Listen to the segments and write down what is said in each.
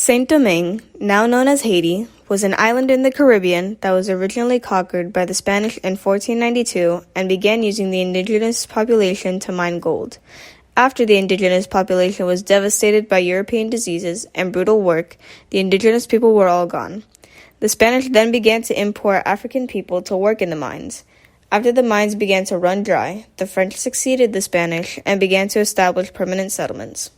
Saint Domingue, now known as Haiti, was an island in the Caribbean that was originally conquered by the Spanish in 1492 and began using the indigenous population to mine gold. After the indigenous population was devastated by European diseases and brutal work, the indigenous people were all gone. The Spanish then began to import African people to work in the mines. After the mines began to run dry, the French succeeded the Spanish and began to establish permanent settlements.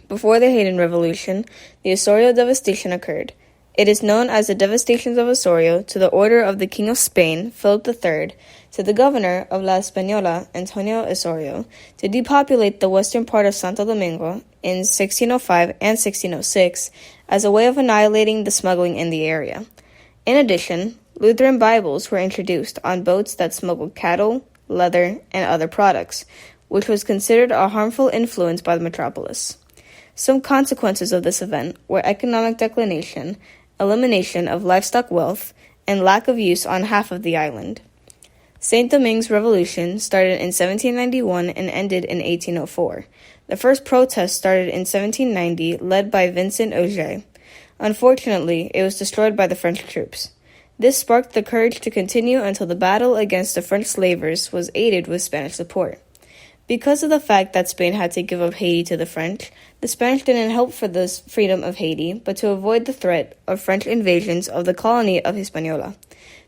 Before the Haitian Revolution, the Osorio devastation occurred. It is known as the Devastations of Osorio to the order of the King of Spain, Philip III, to the governor of La Española, Antonio Osorio, to depopulate the western part of Santo Domingo in 1605 and 1606 as a way of annihilating the smuggling in the area. In addition, Lutheran Bibles were introduced on boats that smuggled cattle, leather, and other products, which was considered a harmful influence by the metropolis. Some consequences of this event were economic declination, elimination of livestock wealth, and lack of use on half of the island. Saint Domingue's revolution started in 1791 and ended in 1804. The first protest started in 1790, led by Vincent Auger. Unfortunately, it was destroyed by the French troops. This sparked the courage to continue until the battle against the French slavers was aided with Spanish support. Because of the fact that Spain had to give up Haiti to the French, the Spanish didn't help for the freedom of Haiti, but to avoid the threat of French invasions of the colony of Hispaniola.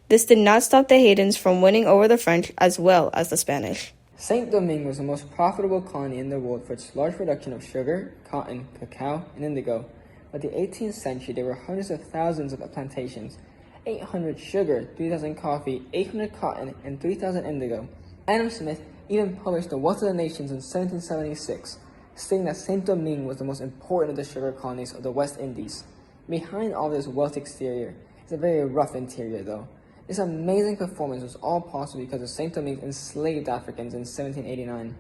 This did not stop the Haitians from winning over the French as well as the Spanish. Saint Domingue was the most profitable colony in the world for its large production of sugar, cotton, cacao, and indigo. By the 18th century, there were hundreds of thousands of plantations, 800 sugar, 3,000 coffee, 800 cotton, and 3,000 indigo. Adam Smith even published The Wealth of the Nations in 1776, stating that Saint Domingue was the most important of the sugar colonies of the West Indies. Behind all this wealth exterior is a very rough interior, though. This amazing performance was all possible because of Saint Domingue enslaved Africans in 1789.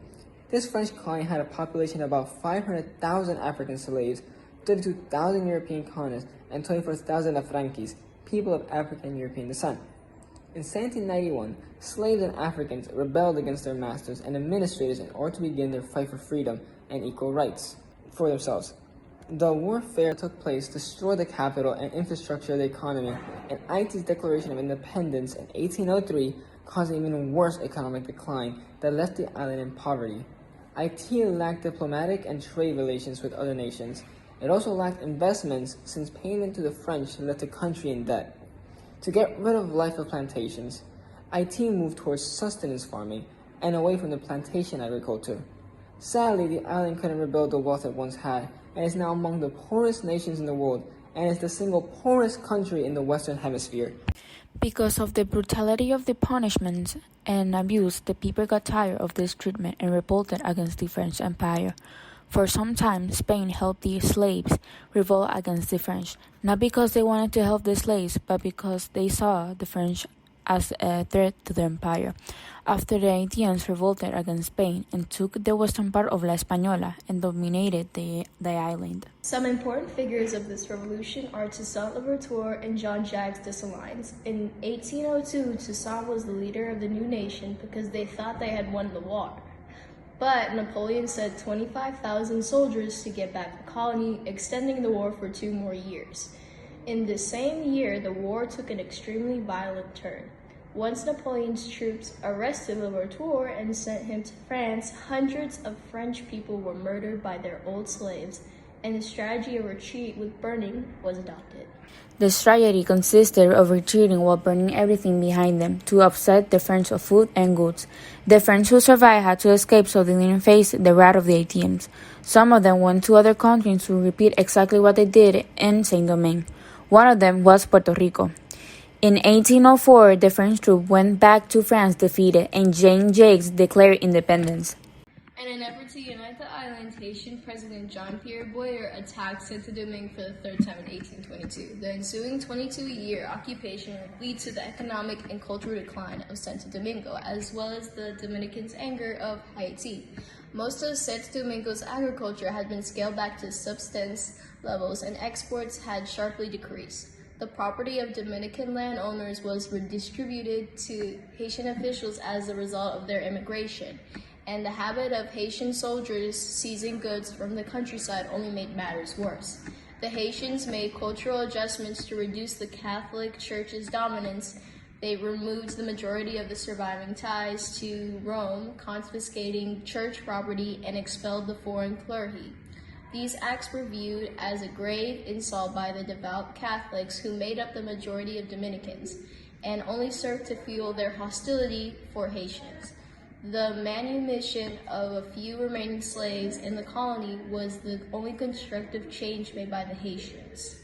This French colony had a population of about 500,000 African slaves, 32,000 European colonists, and 24,000 Afranquis, people of African and European descent. In 1791, slaves and Africans rebelled against their masters and administrators in order to begin their fight for freedom and equal rights for themselves. The warfare took place, destroyed the capital and infrastructure of the economy, and Haiti's declaration of independence in 1803 caused an even worse economic decline that left the island in poverty. Haiti lacked diplomatic and trade relations with other nations. It also lacked investments since payment to the French left the country in debt. To get rid of life of plantations, Haiti moved towards sustenance farming and away from the plantation agriculture. Sadly, the island couldn't rebuild the wealth it once had, and is now among the poorest nations in the world, and is the single poorest country in the Western Hemisphere. Because of the brutality of the punishments and abuse, the people got tired of this treatment and revolted against the French Empire. For some time, Spain helped the slaves revolt against the French, not because they wanted to help the slaves, but because they saw the French as a threat to the empire. After the Haitians revolted against Spain and took the western part of La Española and dominated the island. Some important figures of this revolution are Toussaint Louverture and Jean-Jacques Dessalines. In 1802, Toussaint was the leader of the new nation because they thought they had won the war. But Napoleon sent 25,000 soldiers to get back the colony, extending the war for 2 more years. In the same year, the war took an extremely violent turn. Once Napoleon's troops arrested Louverture and sent him to France, hundreds of French people were murdered by their old slaves, and the strategy of retreat with burning was adopted. The strategy consisted of retreating while burning everything behind them to upset the French of food and goods. The French who survived had to escape so they didn't face the wrath of the Haitians. Some of them went to other countries to repeat exactly what they did in Saint Domingue. One of them was Puerto Rico. In 1804, the French troops went back to France defeated, and Jean-Jacques declared independence. In an effort to unite the island, Haitian President Jean-Pierre Boyer attacked Santo Domingue for the third time in 1822. The ensuing 22-year occupation would lead to the economic and cultural decline of Santo Domingo, as well as the Dominicans' anger of Haiti. Most of Santo Domingo's agriculture had been scaled back to subsistence levels, and exports had sharply decreased. The property of Dominican landowners was redistributed to Haitian officials as a result of their immigration, and the habit of Haitian soldiers seizing goods from the countryside only made matters worse. the Haitians made cultural adjustments to reduce the Catholic Church's dominance. They removed the majority of the surviving ties to Rome, confiscating church property, and expelled the foreign clergy. These acts were viewed as a grave insult by the devout Catholics who made up the majority of Dominicans, and only served to fuel their hostility for Haitians. The manumission of a few remaining slaves in the colony was the only constructive change made by the Haitians.